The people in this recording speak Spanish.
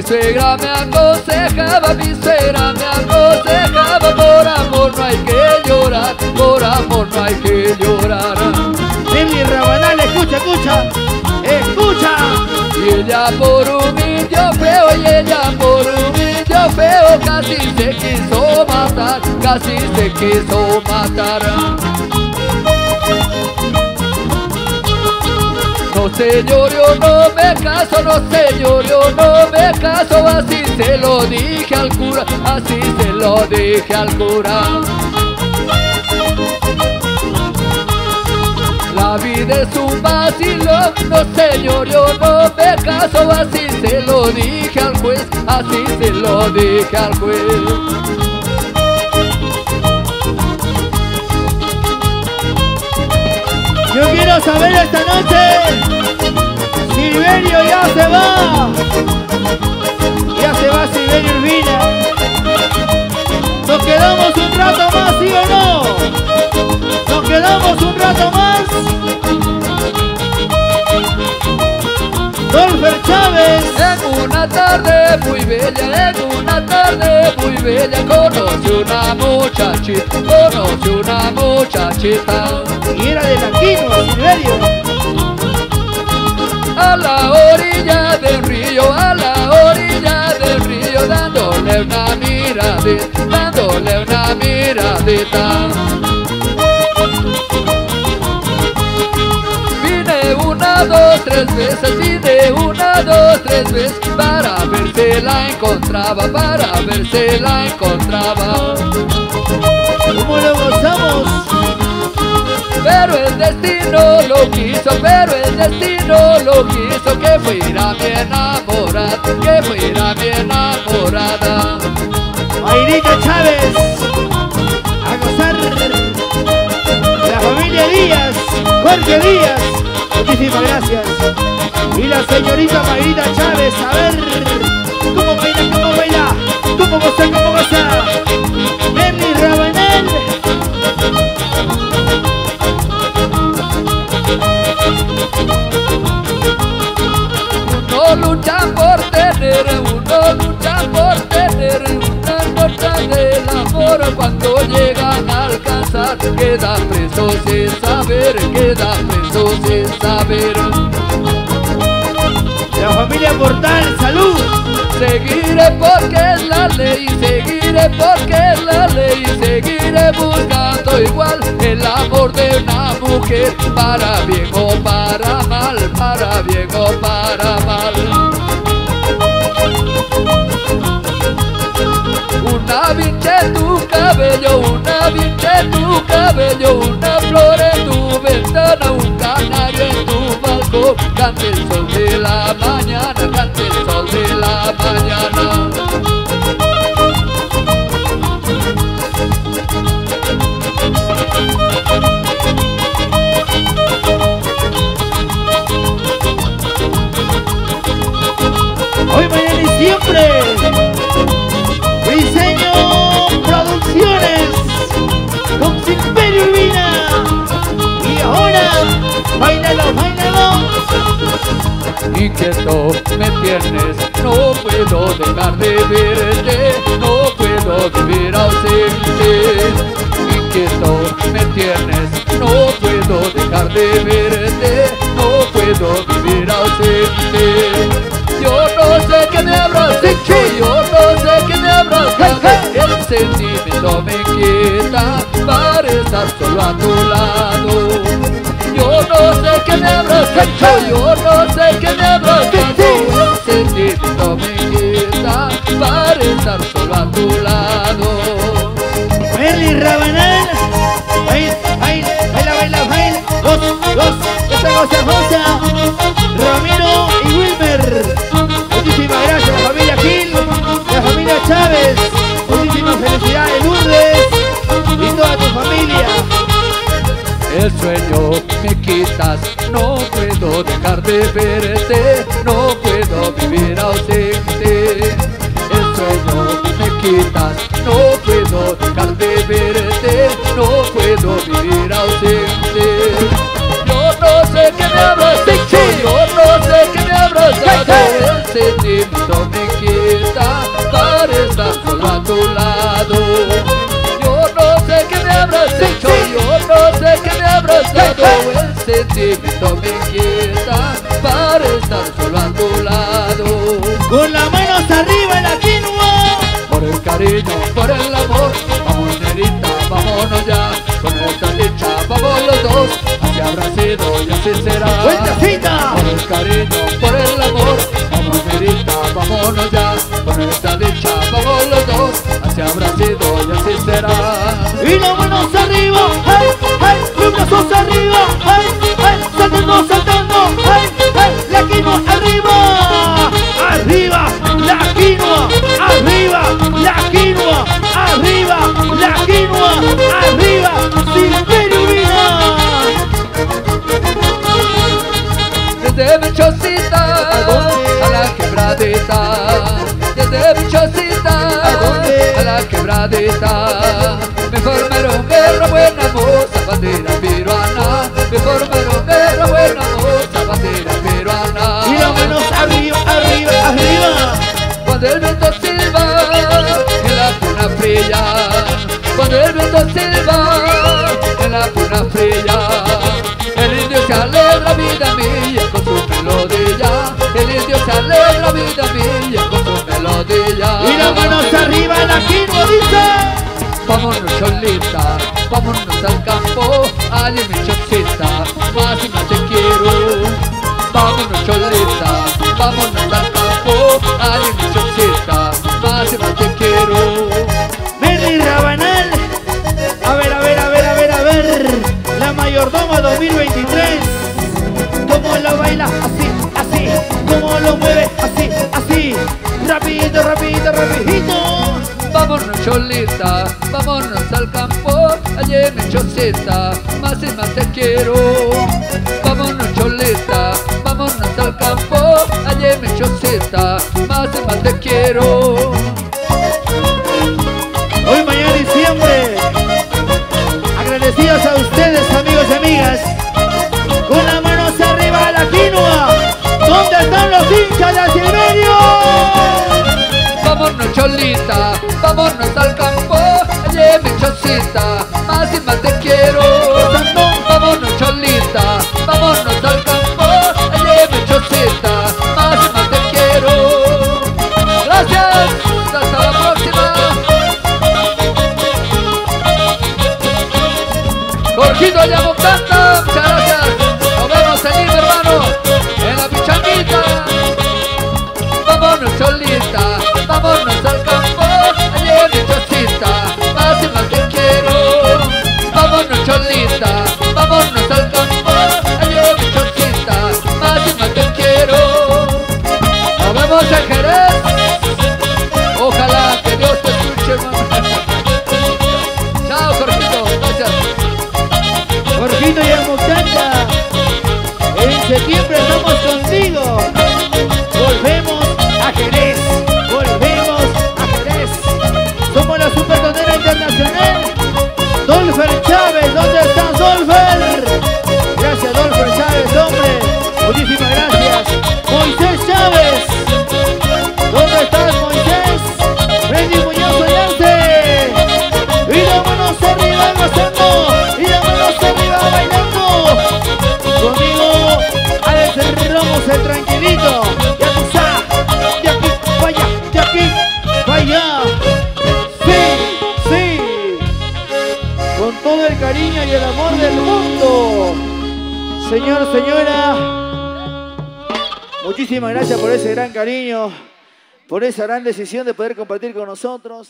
Mi suegra me aconsejaba, por amor no hay que llorar, por amor no hay que llorar. Nelly Rabanal, escucha, escucha, escucha. Y ella por humilde feo, y ella por humilde feo, casi se quiso matar, casi se quiso matar. No señor, yo no me caso, no señor, yo no me caso, así se lo dije al cura, así se lo dije al cura. La vida es un vacilón, no señor, yo no me caso, así se lo dije al juez, así se lo dije al juez. Yo quiero saber esta noche, Silverio ya se va Silverio Urbina. Nos quedamos un rato más, ¿sí o no? Nos quedamos un rato más. Dolfer Chávez. En una tarde muy bella, en una tarde muy bella, conocí una muchachita, Y era de Lanquino, Silverio. a la orilla del río, a la orilla del río, dándole una miradita. Vine una, dos, tres veces, vine una, dos, tres veces, para ver si la encontraba, para ver si la encontraba. ¿Cómo lo gozamos? Pero el destino lo quiso, pero el destino lo quiso, que fuera mi enamorada, que fuera mi enamorada. Mayrita Chávez, a gozar. La familia Díaz, Jorge Díaz, muchísimas gracias. Y la señorita Mayrita Chávez, a ver, cómo baila, cómo baila, cómo goza, cómo goza. Nelly Rabanal. Uno lucha por tener, uno lucha por tener una nota del amor, cuando llegan a alcanzar, queda preso sin saber, queda preso sin saber. La familia Portal, salud. Seguiré porque es la ley, seguiré porque es la ley, seguiré buscando igual el amor de una mujer, para bien o para mal, para bien o para mal. Una vincha en tu cabello, una vincha en tu cabello, una flor en tu ventana, un canario en tu balcón, cante el sol de la mañana, cante el sol de la mañana. Hoy, mañana y siempre. Diseño Producciones con Silverio Urbina. Y ahora, bailalo, bailalo. Inquieto me tienes, no puedo dejar de verte, no puedo vivir ausente. Inquieto me tienes, no puedo dejar de verte, no puedo vivir ausente. Yo no sé qué me habrás hecho, yo no sé qué me habrás dado, el sentimiento me inquieta para estar solo a tu lado. Yo no sé qué me habrás hecho, yo no sé qué me habrás dado, el sentimiento me inquieta para estar solo a tu lado. Nelly Rabanal. Baila, baila, baila, baila, baila. Esta goza. Ramiro y Wilmer. Muchísimas gracias, la familia Gil, la familia Chávez. Muchísimas felicidades, Lourdes, y toda tu familia. El sueño me quitas, no puedo dejar de verte, no puedo vivir ausente. El sueño me quitas, no puedo dejar de verte, no puedo vivir ausente. Yo no sé qué me habrás hecho, yo no sé qué me habrás dado, el sentimiento me quitas así será. ¡Vueltecita! Por el cariño, por el amor, vamos Mirita, vámonos ya. Con esta dicha vamos los dos, así habrá sido y así será. Y las manos arriba, ¡ay, ay! Los brazos arriba, ¡ay, ay! Saltando, saltando, ¡ay, ay! La quinoa arriba, arriba, la quinoa, arriba, la quinoa, arriba, la quinoa, arriba, Silverio Vida. Desde mi chocita a la quebradita, desde mi chocita a la quebradita, me formaron guerra buena moza, bandera peruana, me formaron guerra buena moza, bandera peruana. Y las manos arriba, arriba, arriba. Cuando el viento silba en la puna fría, cuando el viento silba en la puna fría, el indio se alegra vida mía con su melodía, el indio se alegra vida mía con su melodía. Y las manos arriba, la quinoa dice. Vámonos cholita, vámonos al campo, allí mi chocita, más y más te quiero. Vámonos cholita, vámonos al campo, allí mi chocita, más y más te quiero. Merry Rabanal. A ver, a ver, a ver, a ver, a ver. La Mayordoma 2023. Cómo lo baila, así, así. Cómo lo mueve, así, así. Rapidito, rapidito, rapidito. Vámonos cholita, vámonos al campo, allí mi chocita, más y más te quiero. Vámonos cholita, vámonos al campo, allí mi chocita, más y más te quiero. Hoy, mañana y siempre. Agradecidos a ustedes, amigos y amigas. Con las manos arriba, la quinoa. ¿Dónde están los hinchas de Silverio? Vámonos cholita, vámonos al campo, allí mi chocita, más y más te quiero. Vámonos cholita, vámonos al campo, allí mi chocita, más y más te quiero. Gracias, hasta la próxima. Jorgito Llamontanta, muchas gracias. Nos vemos en Lima, hermano, en la pichanguita. Vámonos cholita, vámonos al campo, allí mi chocita, más y más te quiero. Vámonos cholita, vámonos al campo, allí mi chocita, más y más te quiero. Nos vemos en Jerez. Ojalá que Dios te escuche, hermano. Chao, Jorgito, gracias. Jorgito Llamontanta. En septiembre estamos contigo. Volvemos a Jerez. Volvemos a Jerez. Somos la Supertonera Internacional. Dolfer Chávez, ¿dónde estás, Dolfer? Gracias, Dolfer Chávez, hombre. Muchísimas gracias. Moisés Chávez. ¿Dónde estás, Moisés? Freddy Muñoz Ollante. Y las manos arriba gozando. Y las manos arriba bailando. Conmigo, Alex Ramos, el tranquilito. Ya tú sabes. De aquí, vaya, de aquí, vaya. Sí, sí. Con todo el cariño y el amor del mundo. Señor, señora, muchísimas gracias por ese gran cariño, por esa gran decisión de poder compartir con nosotros.